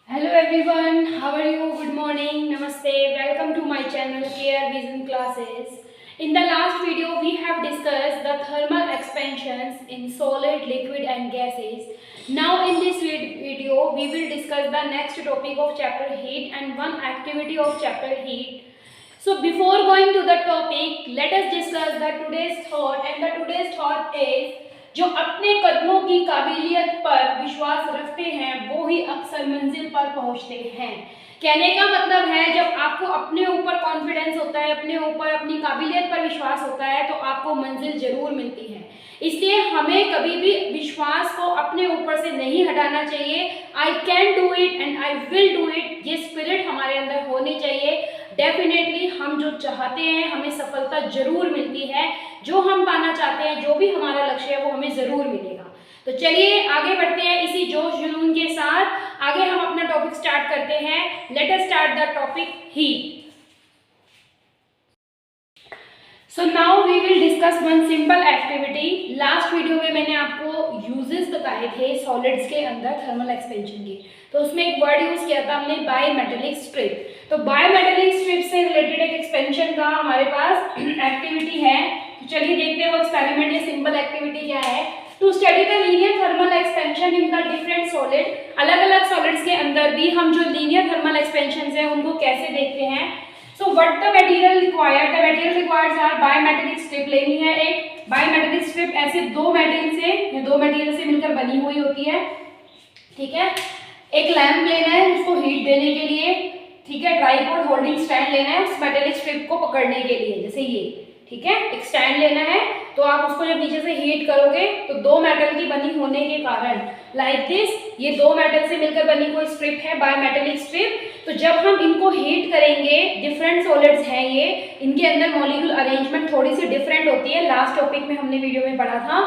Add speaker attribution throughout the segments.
Speaker 1: Hello everyone, how are you? Good morning, namaste. Welcome to my channel Care Vision Classes. In the last video, we have discussed the thermal expansions in solid, liquid and gases. Now in this video, we will discuss the next topic of chapter heat and one activity of chapter heat. So before going to the topic, let us discuss the today's thought, and the today's thought is जो अपने कदमों की काबिलियत पर विश्वास रखते हैं वो ही अक्सर मंजिल पर पहुंचते हैं। कहने का मतलब है जब आपको अपने ऊपर कॉन्फिडेंस होता है, अपने ऊपर अपनी काबिलियत पर विश्वास होता है तो आपको मंजिल जरूर मिलती है। इसलिए हमें कभी भी विश्वास को अपने ऊपर से नहीं हटाना चाहिए। I can do it and I will do it, ये स्पिरिट हमारे अंदर होनी चाहिए। डेफिनेटली हम जो चाहते हैं हमें सफलता जरूर मिलती है। जो हम पाना चाहते हैं, जो भी हमारा लक्ष्य है वो हमें जरूर मिलेगा। तो चलिए आगे बढ़ते हैं इसी जोश जुनून के साथ। आगे हम अपना टॉपिक स्टार्ट करते हैं। Let us start the topic heat. So now we will discuss one simple activity. Last video में मैंने आपको यूजेस बताए थे सॉलिड्स के अंदर थर्मल एक्सपेंशन के, तो उसमें एक वर्ड यूज किया था हमने, बायमेटेलिक स्ट्रिप। तो बायमेटेलिक स्ट्रिप से रिलेटेड एक एक्सपेंशन का हमारे पास एक्टिविटी है। तो चलिए देखते हैं वो एक्सपेरिमेंट या सिंपल एक्टिविटी क्या है। To study the linear thermal expansion in the different solid, अलग अलग सॉलिड्स के अंदर भी हम जो लीनियर थर्मल एक्सपेंशन है उनको कैसे देखते हैं। So what the material required, the material required are bimetallic strip लेनी है। एक बायमेटेलिक स्ट्रिप ऐसे दो मटेरियल से मिलकर बनी हुई होती है, ठीक है। एक लैंप लेना है उसको हीट देने के लिए, ठीक है। ट्राइपॉड होल्डिंग स्टैंड लेना है उस मेटेलिक स्ट्रिप को पकड़ने के लिए, जैसे ये, ठीक है। एक स्टैंड लेना है तो आप उसको जब नीचे से हीट करोगे तो दो मेटल की बनी होने के कारण लाइक दिस, ये दो मेटल से मिलकर बनी कोई स्ट्रिप है बायमेटेलिक स्ट्रिप। तो जब हम इनको हीट करेंगे, डिफरेंट सॉलिड्स हैं ये, इनके अंदर मॉलिक्यूल अरेंजमेंट थोड़ी सी डिफरेंट होती है, लास्ट टॉपिक में हमने वीडियो में पढ़ा था।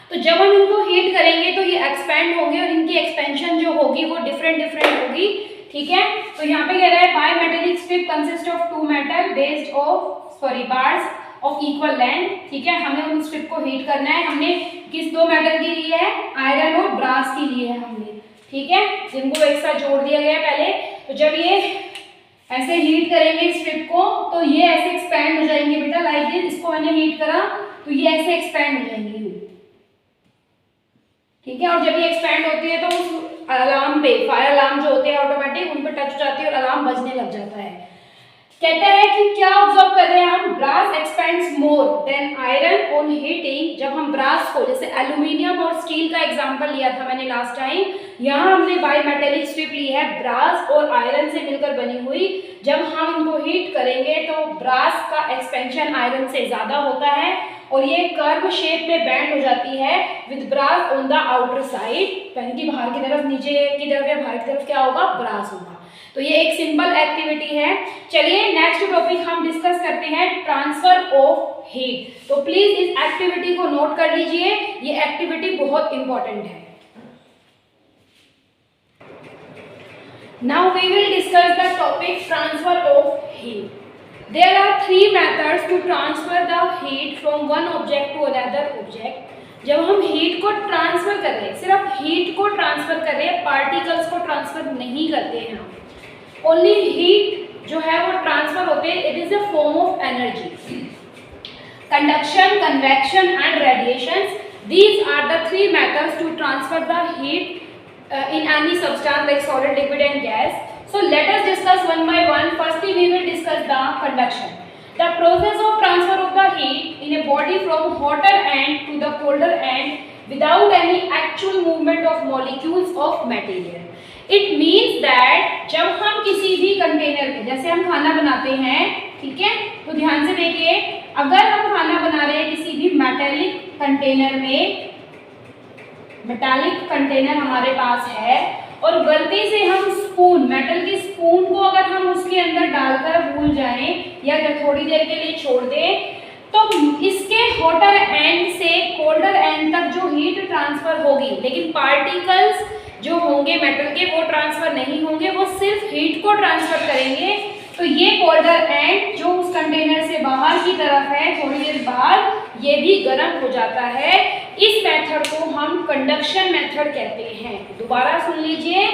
Speaker 1: तो जब हम इनको हीट करेंगे तो ये एक्सपेंड होंगे और इनकी एक्सपेंशन जो होगी वो डिफरेंट होगी, ठीक है। तो यहाँ पे कह रहा है bimetallic strip consist of two metal based of bars of equal length, ठीक है। हमें उन स्ट्रिप को हीट करना है। हमने किस दो मेटल की ली है, आयरन और ब्रास की ली है हमने, ठीक है, जिनको एक साथ जोड़ दिया गया पहले। तो जब ये ऐसे हीट करेंगे स्ट्रिप को तो ये ऐसे एक्सपैंड हो जाएंगे बेटा, लाइक दिस। इसको मैंने हीट करा तो ये ऐसे एक्सपैंड हो जाएंगी, ठीक है। और जब ये एक्सपैंड होती है तो उस अलार्म पे, फायर अलार्म जो होते हैं ऑटोमेटिक, उन पर टच हो जाती है और अलार्म बजने लग जाता है। कहता है कि क्या ऑब्जर्व कर रहे हैं हम, brass expands more than iron on heating. जब हम ब्रास को, जैसे एल्यूमिनियम और स्टील का एग्जांपल लिया था मैंने लास्ट टाइम, यहाँ हमने बायमेटेलिक स्ट्रिप ली है ब्रास और आयरन से मिलकर बनी हुई। जब हम इनको हीट करेंगे तो ब्रास का एक्सपेंशन आयरन से ज्यादा होता है और ये कर्व शेप में बैंड हो जाती है with brass on the outer side, यानी कि बाहर की तरफ, नीचे की तरफ या बाहर की तरफ क्या होगा, ब्रास होगा। तो ये एक सिंपल एक्टिविटी है। चलिए नेक्स्ट टॉपिक हम डिस्कस करते हैं, ट्रांसफर ऑफ हीट। तो प्लीज इस एक्टिविटी को नोट कर लीजिए, ये एक्टिविटी बहुत इंपॉर्टेंट है। Now we will discuss the topic transfer of heat. There are three methods to transfer the heat from one object to another object. जब हम हीट को ट्रांसफर कर रहे हैं, सिर्फ हीट को ट्रांसफर कर रहे हैं, पार्टिकल्स को ट्रांसफर नहीं करते हैं हम। ओनली हीट जो है वो ट्रांसफर होते हैं, it is a form of energy. Conduction, convection and radiation, these are the three methods to transfer the heat in any substance like solid, liquid and gas. So let us discuss one by one. Firstly we will discuss the conduction. The process of transfer of the heat in a body from hotter end to the colder end without any actual movement of molecules of material. It means that जब हम किसी भी container में, जैसे हम खाना बनाते हैं, ठीक है, तो ध्यान से देखिए, अगर हम खाना बना रहे हैं किसी भी मेटालिक कंटेनर में, मेटालिक कंटेनर हमारे पास है और गलती से हम स्पून, मेटल की स्पून को अगर हम उसके अंदर डालकर भूल जाएं या थोड़ी देर के लिए छोड़ दें तो इसके हॉटर एंड से कोल्डर एंड तक जो हीट ट्रांसफर होगी, लेकिन पार्टिकल्स जो होंगे मेटल के वो ट्रांसफर नहीं होंगे, वो सिर्फ हीट को ट्रांसफर करेंगे। तो ये कोल्डर एंड जो उस कंटेनर से बाहर की तरफ है, थोड़ी देर बाद ये भी गर्म हो जाता है। इस मेथड को हम कंडक्शन मेथड कहते हैं। दोबारा सुन लीजिए,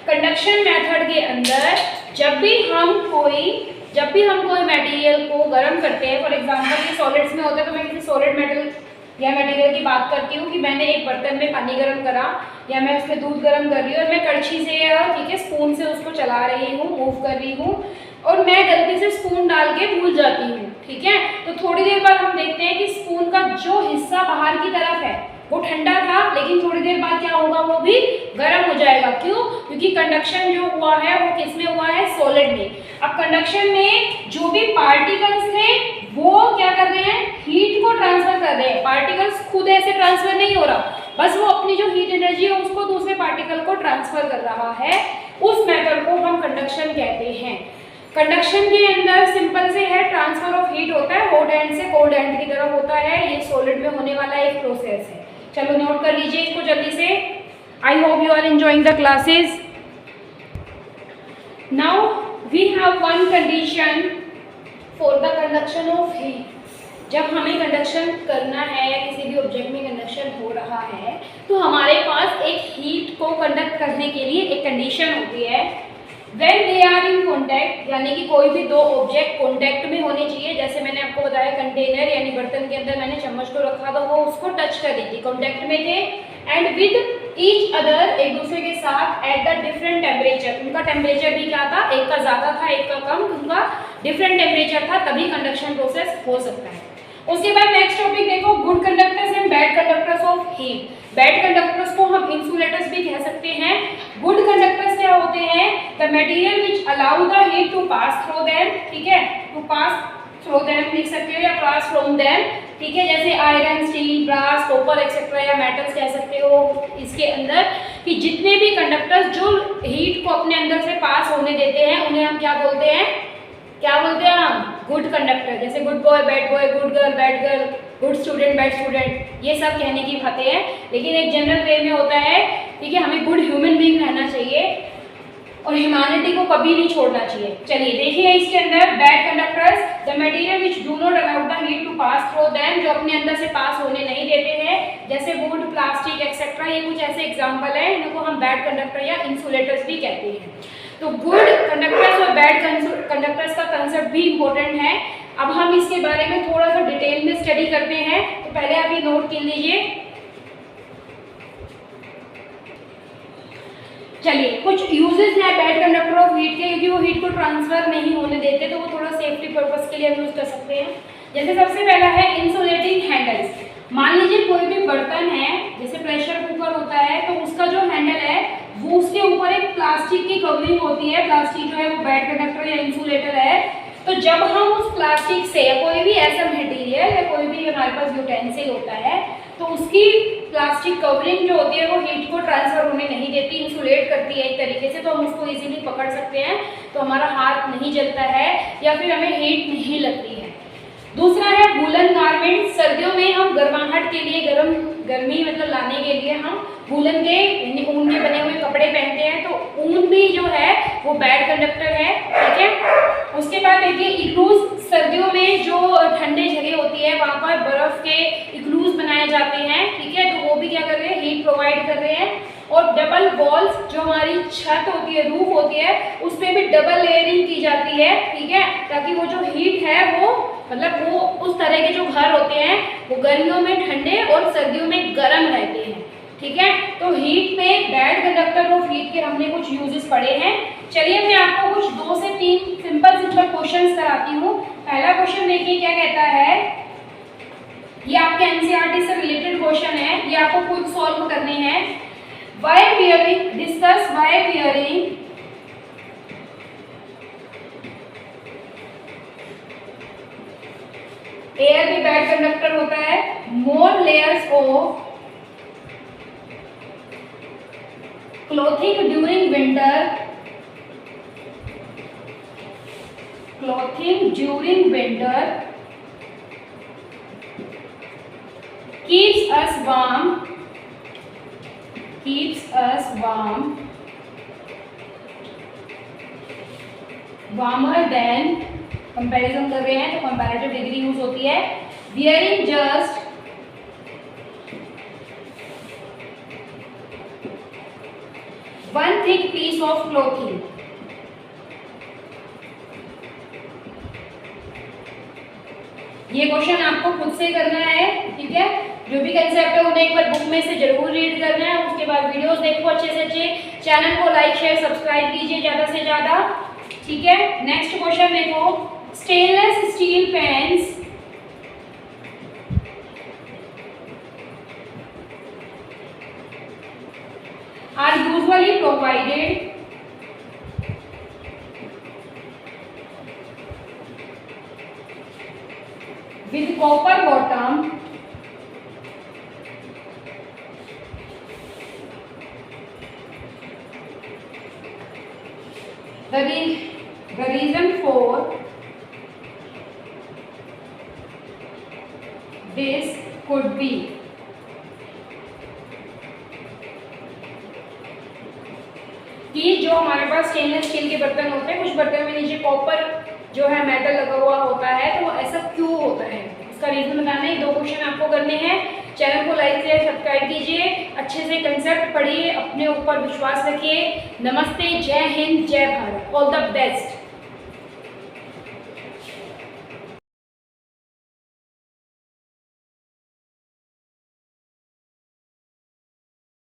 Speaker 1: कंडक्शन मेथड के अंदर जब भी हम कोई मटेरियल को गर्म करते हैं, फॉर एग्जांपल ये सॉलिड्स में होता है, तो मैं किसी सॉलिड मेटल या मटेरियल की बात करती हूँ कि मैंने एक बर्तन में पानी गर्म करा या मैं उसमें दूध गर्म कर रही हूँ और मैं कड़छी से या ठीक है स्पून से उसको चला रही हूँ, मूव कर रही हूँ और मैं गलती से स्पून डाल के भूल जाती हूँ, ठीक है। तो थोड़ी देर बाद हम देखते हैं कि स्पून का जो हिस्सा बाहर की तरफ है वो ठंडा था, लेकिन थोड़ी देर बाद क्या होगा, वो भी गर्म हो जाएगा। क्यों? क्योंकि कंडक्शन जो हुआ है वो किस में हुआ है, सॉलिड में। अब कंडक्शन में जो भी पार्टिकल्स थे वो क्या कर रहे हैं, हीट को ट्रांसफर कर रहे हैं। पार्टिकल्स खुद ऐसे ट्रांसफर नहीं हो रहा, बस वो अपनी जो हीट एनर्जी है उसको दूसरे पार्टिकल को ट्रांसफर कर रहा है। उस मेथड को हम कंडक्शन कहते हैं। कंडक्शन के अंदर सिंपल से है, ट्रांसफर ऑफ हीट होता है, हॉट एंड से कोल्ड एंड की तरफ होता है। ये सॉलिड में होने वाला एक प्रोसेस है। चलो नोट कर लीजिए इसको जल्दी से। I hope you are enjoying the classes. Now we have one condition for the conduction of heat. जब हमें कंडक्शन करना है, किसी भी ऑब्जेक्ट में कंडक्शन हो रहा है, तो हमारे पास एक हीट को कंडक्ट करने के लिए एक कंडीशन होती है। When they are in contact, यानी कि कोई भी दो ऑब्जेक्ट कॉन्टैक्ट में होने चाहिए। जैसे मैंने आपको बताया कंटेनर यानी बर्तन के अंदर मैंने चम्मच को रखा तो वो उसको टच कर रही थी, कॉन्टैक्ट में थे। एंड विद ईच अदर, एक दूसरे के साथ एट द डिफरेंट टेम्परेचर। उनका टेम्परेचर भी क्या था, एक का ज़्यादा था एक का कम, उनका डिफरेंट टेम्परेचर था, तभी कंडक्शन प्रोसेस हो सकता है। उसके बाद नेक्स्ट टॉपिक देखो, good conductors and bad conductors of heat. Bad conductors को हम इंसुलेटर्स भी कह सकते हैं। गुड कंडक्टर्स क्या होते हैं, the material which allow the heat to pass through them, ठीक है, टू पास थ्रू देम लिख सकते हो या पास फ्रॉम देम, ठीक है। जैसे iron, steel, brass, copper etcetera या मेटल्स कह सकते हो इसके अंदर, कि जितने भी कंडक्टर्स जो हीट को अपने अंदर से पास होने देते हैं उन्हें हम क्या बोलते हैं, क्या बोलते हैं हम, गुड कंडक्टर। जैसे good boy, bad boy, good girl, bad girl, good student, bad student, ये सब कहने की बातें हैं, लेकिन एक जनरल वे में होता है, ठीक है। हमें गुड ह्यूमन बीइंग रहना चाहिए और ह्यूमैनिटी को कभी नहीं छोड़ना चाहिए। चलिए देखिए इसके अंदर bad conductors, the material which do not allow the heat to pass through them, जो अपने अंदर से पास होने नहीं देते हैं, जैसे वुड, प्लास्टिक एक्सेट्रा, ये कुछ ऐसे एग्जाम्पल है, इनको हम बैड कंडक्टर या इंसुलेटर्स भी कहते हैं। तो गुड कंडक्टर्स और बैड कंडक्टर्स का कंसेप्ट भी इम्पोर्टेंट है। अब हम इसके बारे में थोड़ा सा डिटेल में स्टडी करते हैं, तो पहले आप ये नोट कर लीजिए। चलिए कुछ यूजेस हैं बैड कंडक्टर ऑफ हीट के, क्योंकि वो हीट को ट्रांसफर नहीं होने देते, तो वो थोड़ा सेफ्टी पर्पस के लिए हम यूज कर सकते हैं। जैसे सबसे पहला है इंसुलेटिंग हैंडल्स। मान लीजिए कोई भी बर्तन है, जैसे प्रेशर कुकर होता है, तो उसका जो हैंडल है वो उसके ऊपर एक प्लास्टिक की कवरिंग होती है। प्लास्टिक जो है वो बैड कंडक्टर या इंसुलेटर है। तो जब हम उस प्लास्टिक से या कोई भी ऐसा मटेरियल या कोई भी हमारे पास यूटेंसिल होता है, तो उसकी प्लास्टिक कवरिंग जो होती है वो हीट को ट्रांसफर होने नहीं देती, इंसुलेट करती है एक तरीके से, तो हम उसको इजीली पकड़ सकते हैं, तो हमारा हाथ नहीं जलता है या फिर हमें हीट नहीं लगती है। दूसरा है वूलन गारमेंट। सर्दियों में हम गर्माहट के लिए, गर्मी मतलब लाने के लिए हम वूलन के यानी ऊन के बने हुए कपड़े पहनते हैं, तो ऊन भी जो है वो बैड कंडक्टर है, ठीक है। उसके बाद देखिए इग्लूज। सर्दियों में जो ठंडे जगह होती है वहाँ पर बर्फ के इग्लूज बनाए जाते हैं, ठीक है, तो वो भी क्या कर रहे हैं, हीट प्रोवाइड कर रहे हैं। और डबल वॉल्स, जो हमारी छत होती है, रूफ होती है, उस पर भी डबल लेयरिंग की जाती है, ठीक है, ताकि वो जो हीट है वो मतलब वो उस तरह के जो घर होते हैं वो गर्मियों में ठंडे और सर्दियों में गर्म रहते हैं, ठीक है। तो हीट में बैड कंडक्टर ऑफ हीट के हमने कुछ यूजेस पढ़े हैं। चलिए मैं आपको कुछ 2 से 3 सिंपल क्वेश्चंस कराती हूँ। पहला क्वेश्चन देखिए क्या कहता है, ये आपके एनसीईआरटी से रिलेटेड क्वेश्चन है, ये आपको क्विक सॉल्व करने हैं। Why wearing, discuss why wearing air भी बैड कंडक्टर होता है, more layers of clothing during winter, clothing during winter keeps us warm, warmer than, comparison कर रहे हैं तो कंपैरेटिव डिग्री यूज होती है। wearing just one thick piece of clothing. ये क्वेश्चन आपको खुद से करना है, ठीक है। जो भी कंसेप्ट है उन्हें एक बार बुक में से जरूर रीड करना है, उसके बाद वीडियोस देखो अच्छे से अच्छे, चैनल को लाइक शेयर सब्सक्राइब कीजिए ज़्यादा से ज़्यादा, ठीक है। नेक्स्ट क्वेश्चन देखो, stainless steel pans are usually provided with copper bottom the reason for this could be कि जो हमारे पास स्टेनलेस स्टील के बर्तन होते हैं, कुछ बर्तन में नीचे कॉपर जो है मेटल लगा हुआ होता है, तो वो ऐसा क्यों होता है, इसका रीजन बताना है। 2 क्वेश्चन आपको करने हैं। चैनल को लाइक शेयर सब्सक्राइब कीजिए, अच्छे से कंसेप्ट पढ़िए, अपने ऊपर विश्वास रखिए। नमस्ते, जय हिंद, जय भारत, ऑल द बेस्ट।